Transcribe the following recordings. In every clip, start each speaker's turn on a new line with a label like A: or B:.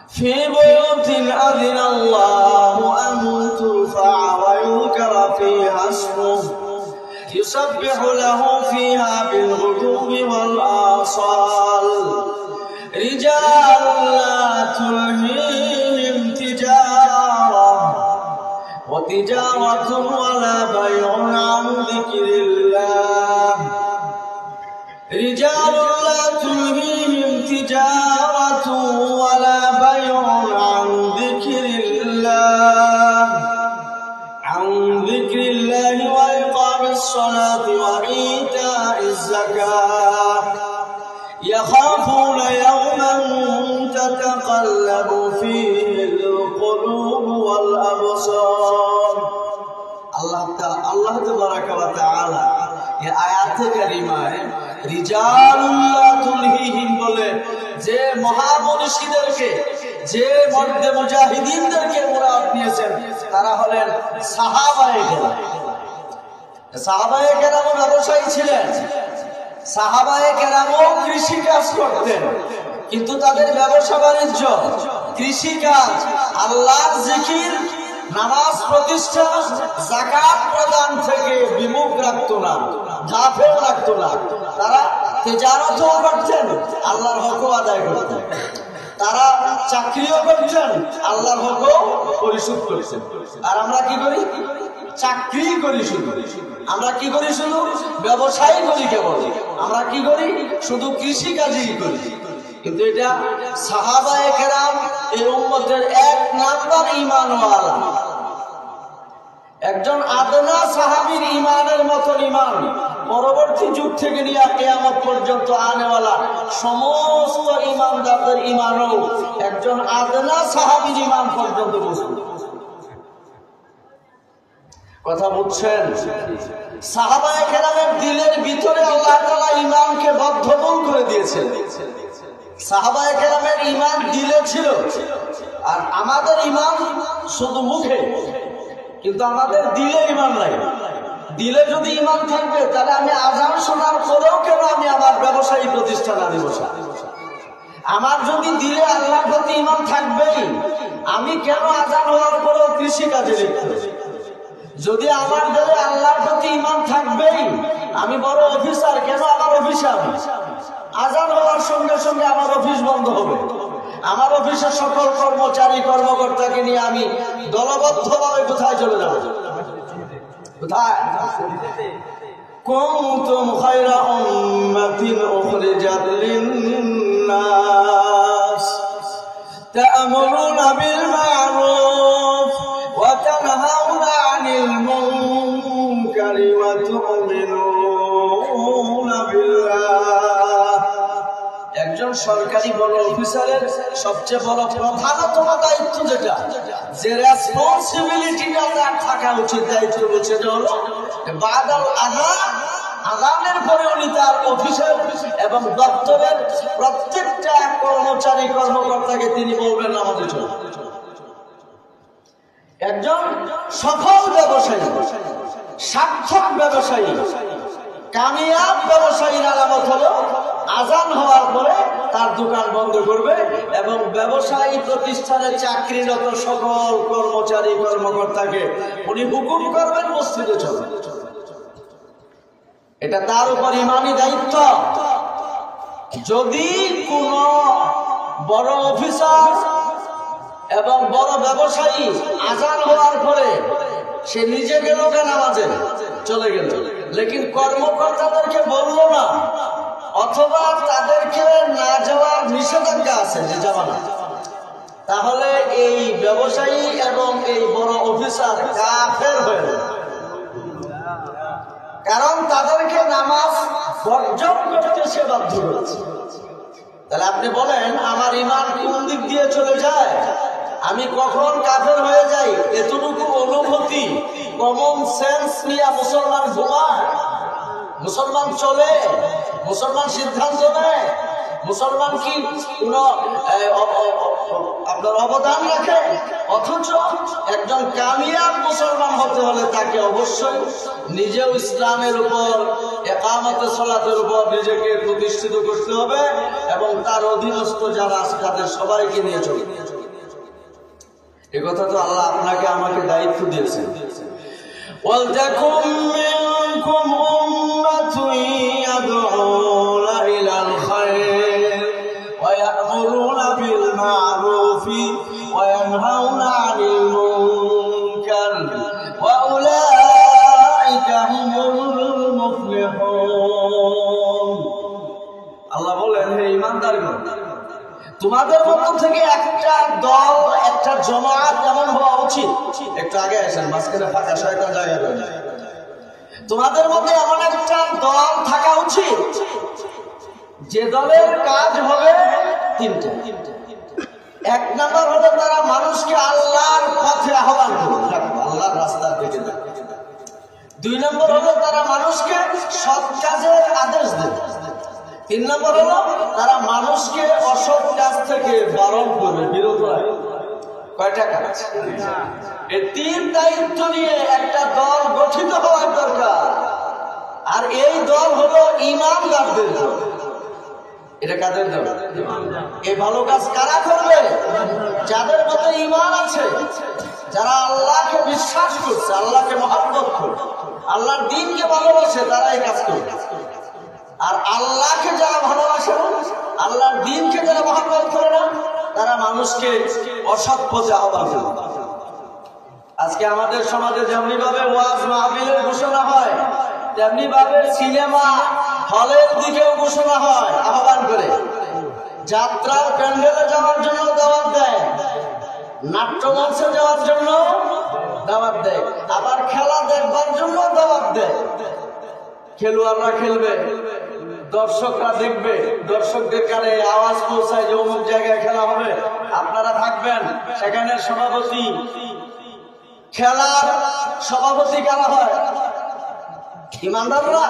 A: في بيوت أذن الله أن ترفع ويذكر فيها اسمه يسبح له فيها بالغدو والآصال رجال لا تلهيهم تجارة ولا بيع عن ذكر الله رجال لا تلهيهم تجارة ولا بيع عن ذكر الله وإقام الصلاة وإيتاء الزكاة يخافون يوما تتقلب فيه القلوب والأبصار আল্লাহ তাবারাকা ওয়া তাআলা এই আয়াতে কারিমায় রিজালুল্লাহ তুলহিহিম বলে যে মহামনীষীদেরকে যে মর্দে মুজাহিদিনদেরকে মুরাদ নিয়েছেন তারা হলেন সাহাবায়ে কেরাম। সাহাবায়ে কেরাম ব্যবসায়ী ছিলেন, সাহাবায়ে কেরামও কৃষি কাজ করতেন, কিন্তু তাদের ব্যবসা বাণিজ্য কৃষিকাজ, আল্লাহর জিকির, নামাজ প্রতিষ্ঠা, যাকাত প্রদান থেকে বিমুখ রাখতো না, গাফেল রাখতো না। তারা তিজারতও করতেন, আল্লাহর হকও আদায় করতেন। তারা চাকরিও করতেন, আল্লাহর হকও পরিশোধ করতেন। আর আমরা কি করি? চাকরি করি শুধু, আমরা কি করি? শুধু ব্যবসায় করি কেবল, আমরা কি করি? শুধু কৃষিকাজই করি। কিন্তু এটা সাহাবায়ে কেরাম এই উম্মতের এক নাম্বার ঈমানওয়ালা। একজন আদনা সাহাবীর ঈমানের মতো ঈমান পরবর্তী যুগ থেকে নিয়ে কিয়ামত পর্যন্ত আনেওয়ালা সমস্ত ঈমানদারদের ঈমানও একজন আদনা সাহাবীর ঈমান পর্যন্ত পৌঁছবে। কথা বুঝছেন? সাহাবায়ে কেরামের দিলের ভিতরে আল্লাহ তাআলা ঈমানকে বদ্ধমূল করে দিয়েছেন। সাহাবায়ে কেরামের ঈমান দিলে ছিল, আর আমাদের ঈমান শুধু মুখে, কিন্তু আমাদের দিলে ঈমান নাই। দিলে যদি ঈমান থাকবে তাহলে আমি আযান শোনার পরেও কেন আমি আমার ব্যবসায়ী প্রতিষ্ঠান আনি বসা? আমার যদি দিলে আল্লাহর প্রতি ঈমান থাকবেই, আমি কেন আযান হওয়ার পরেও কৃষিকাজে লিপ্ত? যদি আমার দিলে আল্লাহর প্রতি ঈমান থাকবেই, আমি বড় অফিসার, কেন আমার অফিসে আমি আযান হওয়ার সঙ্গে সঙ্গে আমার অফিস বন্ধ হবে? আমার অফিসের সকল কর্মচারী কর্মকর্তাকে নিয়ে আমি দলবদ্ধভাবে কোথায় চলে যাব? কোথায়? কুনতুম খায়রা উম্মাতিন উখরিজাত লিন-নাস তা'মুরুনা বিল মা'রুফ ওয়া তানহাউনা আনিল মুনকারি ওয়া তু'মিনুনা বিল্লাহ। একজন সরকারি বড় অফিসারের সবচেয়ে বড় প্রধানতম দায়িত্ব, যেটা যে রেসপন্সিবিলিটিটা তার থাকা উচিত, দায়িত্ব বলছে যে হলো বাদাল আযানের পরে উনি তার অফিসের এবং দপ্তরের প্রত্যেকটা কর্মচারী কর্মকর্তাকে তিনি বলবেন নামাজে চলো। একজন সফল ব্যবসায়ী, সার্থক ব্যবসায়ী, কামিয়াব ব্যবসায়ীর আলামত হলো আযান হওয়ার পরে তার দোকান বন্ধ করবে এবং ব্যবসায়ী প্রতিষ্ঠানে চাকরিরত সকল কর্মচারী কর্মকর্তাকে উনি হুকুম করবেন মসজিদে চলে। এটা তার উপর ঈমানি দায়িত্ব। যদি কোন বড় অফিসার এবং বড় ব্যবসায়ী আযান হওয়ার পরে সে নিজে গেল নামাজে চলে গেল, লেকিন কর্মকর্তাদেরকে বললো না, অথবা তাদেরকে না যাওয়ার নিষেধাজ্ঞা আছে যে যাবা না, তাহলে এই ব্যবসায়ী এবং এই বড় অফিসার কাফের হয়ে যাবে। কারণ তাদেরকে নামাজ বর্জন করতে সে বাধ্য করেছে। তাহলে আপনি বলেন আমার ঈমান কোন দিক দিয়ে চলে যায়, আমি কখন কাফের হয়ে যাই? এতটুকু অনুভূতি, কমন সেন্স নিয়ে মুসলমান ঘুমায়, মুসলমান চলে, মুসলমান সিদ্ধান্ত নেয়, মুসলমান কি কোন আপনার অবদান রাখে? অথচ একজন কামিয়াব মুসলমান হতে হলে তাকে অবশ্যই নিজেও ইসলামের উপর ইকামতে সালাতের উপর নিজেকে প্রতিষ্ঠিত করতে হবে এবং তার অধীনস্থ যারা আছে তাদের সবাইকে নিয়ে চলবে। এই কথা তো আল্লাহ আপনাকে আমাকে দায়িত্ব দিয়েছেন। ওয়ালতাকুম মিনকুম উম্মাতুন ইয়াদউনা ইলাল খায়র ওয়া ইয়া'মুরুনা বিল মা'রুফি ওয়া ইয়ানহাউনা আনিল মুনকার ওয়া উলাইকা হুমুল মুফলিহুন। আল্লাহ বলেন, হে ঈমানদারগণ, তোমাদের মধ্য থেকে একটা দল, একটা জামাত যেমন হওয়া উচিত। একটু আগে আসেন, মাঝখানে ফাঁকা শয়তান জায়গা করে। তোমাদের মধ্যে এমন একটা দল থাকা উচিত যে দলের কাজ হবে তিনটা। এক নাম্বার হলো তারা মানুষকে আল্লাহর পথে আহ্বান করবে, আল্লাহর রাস্তার দিকে। দুই নম্বর হলো তারা মানুষকে সৎ কাজের আদেশ দেবে। তিন নম্বর হলো তারা মানুষকে অসৎ কাজ থেকে বারণ করবে, বিরত রাখবে। কয়টা কাজ? এই তিন দায়িত্ব নিয়ে একটা দল গঠিত হওয়ার দরকার। আর এই দল হলো ঈমানদারদের দল। এটা কাদের দল? এই ভালো কাজ কারা করবে? যাদের মধ্যে ঈমান আছে, যারা আল্লাহকে বিশ্বাস করছে, আল্লাহকে মহব্বত করে, আল্লাহর দ্বীনকে ভালোবাসে, তারা এই কাজ করবে। আর আল্লাহকে যারা ভালোবাসে, আল্লাহর দ্বীনকে যারা মহব্বত করে না, তারা মানুষকে অসৎ পথে আহ্বান করে। আজকে আমাদের সমাজে যেমনি ভাবে ওয়াজ মাহফিলের ঘোষণা হয়, তেমনি ভাবে সিনেমা হলের দিকেও ঘোষণা হয়, আহ্বান করে। যাত্রার প্যান্ডেলে যাওয়ার জন্য দাওয়াত দেয়, নাট্যমঞ্চে যাওয়ার জন্য দাওয়াত দেয়, আবার খেলা দেখবার জন্য দাওয়াত দেয়। খেলোয়াড়রা খেলবে, দর্শকরা দেখবে, দর্শকদের কানে আওয়াজ পৌঁছায় যে অমুক জায়গায় খেলা হবে, আপনারা থাকবেন সেখানে। সভাপতি, খেলার সভাপতি কারা হয়? ঈমানদাররা।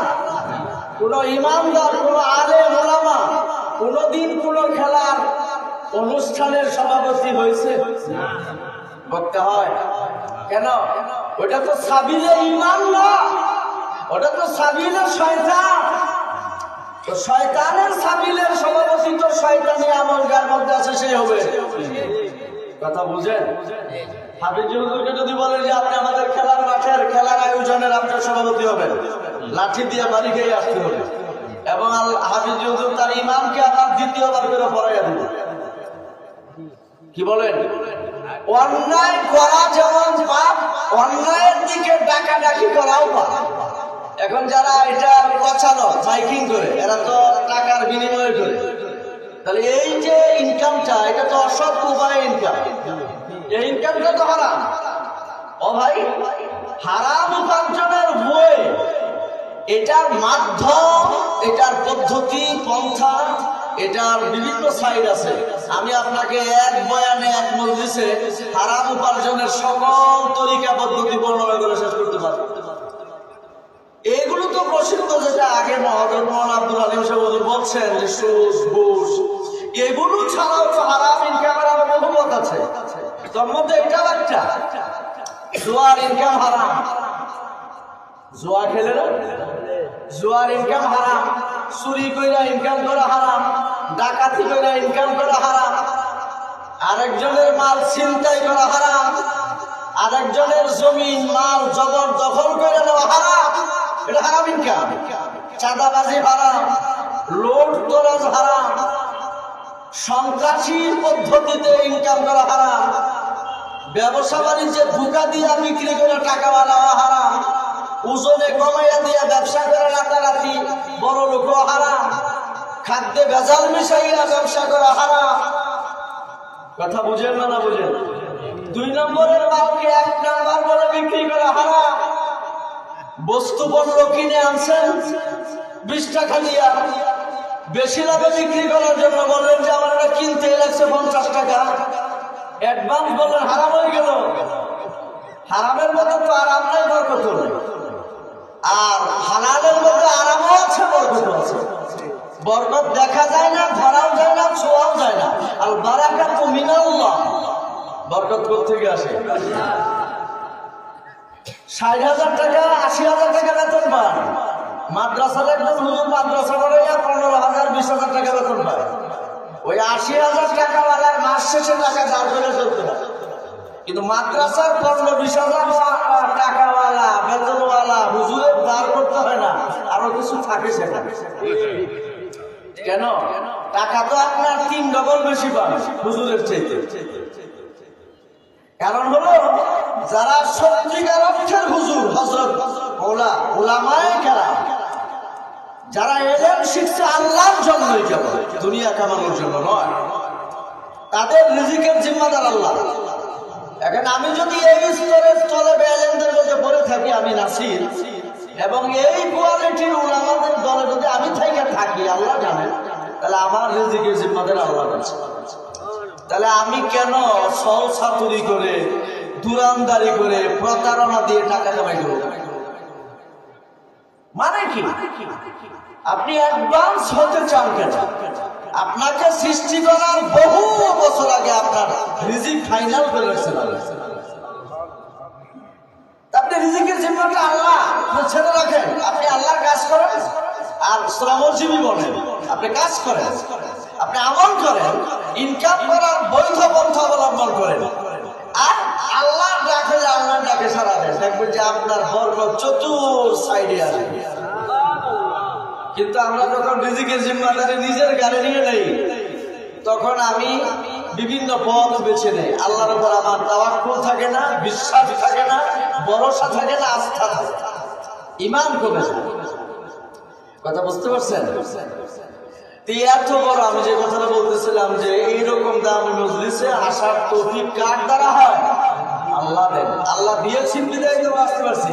A: কোন ঈমানদার, কোন আলেম ওলামা কোনদিন কোন খেলার অনুষ্ঠানের সভাপতি হয়েছে? বলতে হয় কেন? ওটা তো সাবিলে ঈমান না, ওটা তো সাবিলে শয়তান। তো শয়তানের সাবিলের সভাপতি তো শয়তানি আমল যার মধ্যে আছে সেই হবে। কথা বুঝেন? হাফিজ হুজুরকে যদি বলেন যে আপনি আমাদের খেলার মাঠের খেলার আয়োজনের আপনার সভাপতি হবেন, লাঠি দিয়ে বাড়ি খেয়ে আসতে হবে। এবং হাফিজ হুজুর তার ইমামকে আবার দ্বিতীয়বার করে পড়াইয়া দিবে। কি বলেন? অন্যায় করা যেমন পাপ, অন্যায়ের দিকে ডাকাডাকি করাও পাপ। এখন যারা এটা প্রচারক, মাইকিং করে, এরা তো টাকার বিনিময় করে। তাহলে এই যে ইনকামটা, এটা তো অসৎ উপায়ে ইনকাম। এই ইনকামটা তো হারাম। ও ভাই, হারাম উপার্জনের বই, এটার মাধ্যম, এটার পদ্ধতি, পন্থা, এটার বিভিন্ন সাইড আছে। আমি আপনাকে এক বয়ানে, এক মজলিসে হারাম উপার্জনের সকল তরিকা পদ্ধতি বর্ণনা করে শেষ করতে পারি। এগুলো তো প্রসিদ্ধ, যেটা আগে হযরত মাওলানা আব্দুল আলিম সাহেব বলছেন যে সুদ, ঘুষ, এগুলো ছাড়াও তো হারাম ইনকামের আরো বহু পথ আছে। তার মধ্যে এটাও একটা। জুয়ার ইনকাম হারাম। জুয়া খেলে না, জুয়ার ইনকাম হারাম। চুরি কইরা ইনকাম করা হারাম, ডাকাতি কইরা ইনকাম করা হারাম, আরেকজনের মাল ছিনতাই করা হারাম, আরেকজনের জমিন মাল জবরদখল করে নেওয়া হারাম। এটা হারাম ইনকাম। চাঁদাবাজি হারাম, লোড তোলাজ হারাম, সন্ত্রাসী পদ্ধতিতে ইনকাম করা হারাম, ব্যবসা বাণিজ্যে ধোঁকা দিয়া বিক্রি করে টাকা বানাওয়া হারাম, ওজনে কমাইয়া দিয়া ব্যবসা করে রাতারাতি বড় লোক হারাম, খাদ্যে ভেজাল মিশাইয়া ব্যবসা করা হারাম। কথা বুঝেন না? না বুঝেন? 2 নম্বরের মালকে 1 নাম্বার বলে বিক্রি করা হারাম। বস্তু পণ্য কিনে আনছেন 20 টাকা দিয়া, বেশি লাভে বিক্রি করার জন্য বললেন যে আমার এটা কিনতে লাগছে 50 টাকা, অ্যাডভান্স বললেন, হারাম হয়ে গেল। হারামের মধ্যে তো আরাম নাই, বরকত নেই। আর হালালের মধ্যে আরামও আছে, বরকত আছে। বরকত দেখা যায় না, ধরাও যায় না, ছোঁয়াও যায় না। আর বারাকাতু মিনাল্লাহ, বরকত কোথেকে আসে? 60,000 টাকা 80,000 টাকা বেতন পান, মাদ্রাসার একজন হুজুর মাদ্রাসা করে 15,000 20,000 টাকা বেতন পায়। ওই 80,000 টাকাওয়ালার মাস শেষে টাকা দাঁড় করে চলতে হয়। কিন্তু মাদ্রাসার 15-20,000 টাকাওয়ালা বেতনওয়ালা হুজুরের দাঁড় করতে হয় না, আরো কিছু থাকে সেখানে। কেন? টাকা তো আপনার 3 ডবল বেশি পান হুজুরের চাইতে। কারণ হলো যারা সত্যিকার অর্থের হুজুর, হযরত উলামায়ে কেরাম, যারা এলেম শিখছে আল্লাহর জন্যই, কেবল দুনিয়া কামানোর জন্য নয়, তাদের রিজিকের জিম্মাদার আল্লাহ। এখন আমি যদি এই স্তরের তলেবে এলেমদের মধ্যে পড়ে থাকি, আমি নাসির, এবং এই কোয়ালিটির উলামাদের দলে যদি আমি থাকি, আল্লাহ জানেন, তাহলে আমার রিজিকের জিম্মাদার আল্লাহ আছে। তাহলে আমি কেন সল ছাতুরি করে, দুরানদারি করে, প্রতারণা দিয়ে টাকা কামাই করব? মানে কি? আপনি অ্যাডভান্স হতে চান কেন? আপনাকে সৃষ্টি করার বহু বছর আগে আপনার রিজিক ফাইনাল করে রাখছেন আল্লাহ। আপনি রিজিকের জিম্মাটা আল্লাহ ছেড়ে রাখেন, আপনি আল্লাহর কাজ করেন আর শ্রমজীবী বলেন, আপনি কাজ করেন, আপনি আমল করেন, ইনকাম করার বৈধ পন্থা অবলম্বন করেন, আর আল্লাহ ডাকে আল্লাহ ডাকে সারা দেন, দেখবেন যে আপনার বরকত চতুর সাইডে আসবে। কিন্তু আমরা যখন রিজিকের জিম্মাদারি নিজের গাড়ি নিয়ে নেই, তখন আমি বিভিন্ন পথ বেছে নেই। আল্লাহর উপর আমার তাওয়াক্কুল থাকে না, বিশ্বাস থাকে না, ভরসা থাকে না, আস্থা থাকে না, ঈমান কমে যায়। কথা বুঝতে পারছেন? এত বড় আমি যে কথাটা বলতেছিলাম যে এইরকম দামি মজলিসে আসার তৌফিক কার দ্বারা হয়? আল্লাহ দেন। আল্লাহ দিয়েছেন বিদায় তো আসতে পারছি।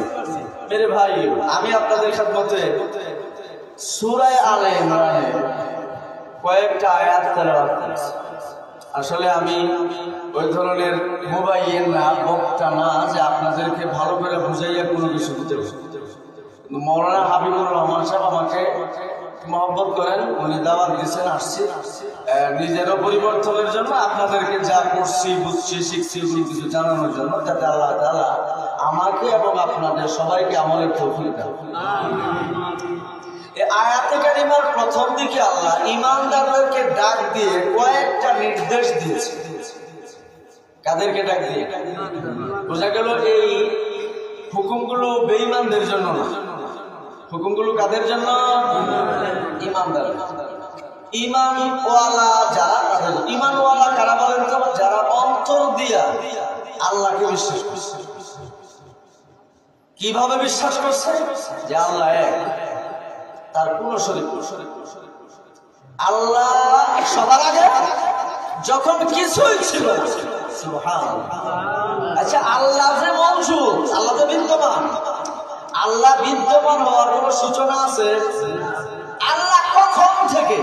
A: মেরে ভাই, আমি আপনাদের খেদমতে সূরা আলে ইমরানের কয়েকটা আয়াত তেলাওয়াত করেছি। আসলে আমি ওই ধরনের মোবাইল না, বক্তা না যে আপনাদেরকে ভালো করে বুঝাইয়া কোনো কিছু দিতে পারি। কিন্তু মৌলানা হাবিবুর রহমান সাহেব আমাকে মহব্বত করেন, উনি দাওয়াত দিয়েছেন, আসছি নিজেরও পরিবর্তনের জন্য, আপনাদেরকে যা করছি, বুঝছি, শিখছি ওগুলো কিছু জানানোর জন্য, যাতে আল্লাহ তাআলা আমাকে এবং আপনাদের সবাইকে আমলের তৌফিক দেন। এই আয়াতে কারিমার প্রথম দিকে আল্লাহ ঈমানদারদেরকে ডাক দিয়ে কয়েকটা নির্দেশ দিয়েছে। কাদেরকে ডাক দিয়ে? বোঝা গেল এই হুকুমগুলো বেঈমানদের জন্য না, হুকুমগুলো কাদের জন্য? ঈমানদার। ঈমানওয়ালা যারা, তাদের ঈমানওয়ালা কারা বলেন তো? যারা অন্তর দিয়া আল্লাহকে বিশ্বাস করছে। কিভাবে বিশ্বাস করছে? যে আল্লাহ এক, তার কোনো শরীক নেই। আল্লাহ সবার আগে, যখন কিছুই ছিল না। সুবহানাল্লাহ। আচ্ছা, আল্লাহ যে মওজুদ, আল্লাহ যে বিদ্যমান, আল্লাহ বিদ্যমান হওয়ার কোন সূচনা আছে? আল্লাহ কখন থেকে?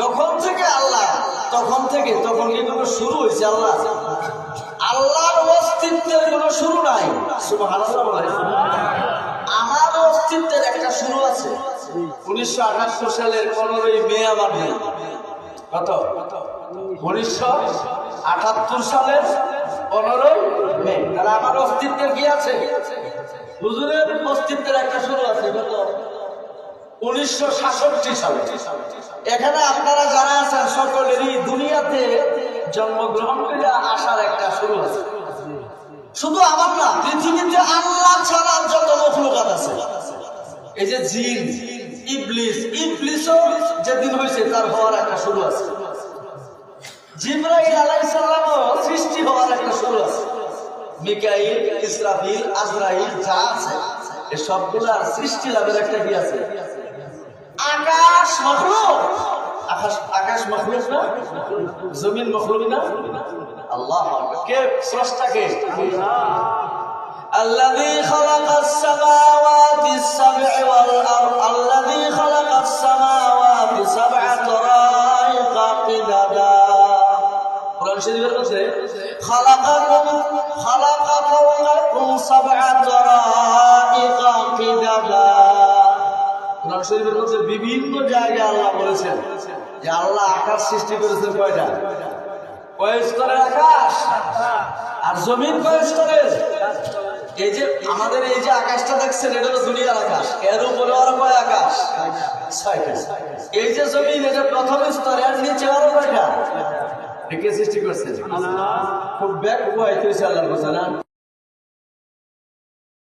A: যখন থেকে আল্লাহ, তখন থেকে, তখন কি কোনো শুরু হয়েছে? আল্লাহ, আল্লাহর অস্তিত্বের কোনো শুরু নাই। সুবহানাল্লাহ বলে। আমার অস্তিত্বের একটা শুরু আছে। 1978 সালের 15ই মে আমার নেই। কত? 1978 সালের 15ই মে। তাহলে আমার অস্তিত্বের কি আছে? হুজুরের অস্তিত্বের একটা শুরু আছে। কত? 1966 সালে। এখানে আপনারা যারা আছেন সকলেরই দুনিয়াতে জন্মগ্রহণ করে আসার একটা শুরু আছে। শুধু আমার না, পৃথিবীতে আল্লাহ ছাড়া যত মখলুকাত আছে, এই যে জিন, ইবলিসও যেদিন হয়েছে তার হওয়ার একটা শুরু আছে। জিবরাইল আলাইহিস সালামও সৃষ্টি হওয়ার একটা শুরু আছে। মিকাইল, ইসরাফিল, আজরাইল যা আছে, এই সবগুলা সৃষ্টি লাভের একটা কি আছে? আকাশ মখলুক। আকাশ মখলুক না? জমিন মখলুক না? আল্লাহ কে স্রষ্টা? কে? الذي خلق السماوات السبع والأرض الذي خلق السماوات سبع طرائق قددا قرآن شريف বলছে خلق فوقكم سبع طرائق قددا কোরআন শরীফের মধ্যে বিভিন্ন জায়গায় আল্লাহ বলেছেন যে আল্লাহ আকাশ সৃষ্টি করেছেন কয়টা? কয় স্তরের আকাশ? আর জমিন কয় স্তরের? এই যে আমাদের এই যে আকাশটা দেখছেন, এটা হলো দুনিয়ার আকাশ, এর উপরে আরো কয় আকাশ? 6টা। এই যে জমিন, এটা প্রথম স্তর, এর নিচে আরো কয়টা? কে সৃষ্টি করছে? খুব ব্যাগ উপায় আল্লাহর কথা না।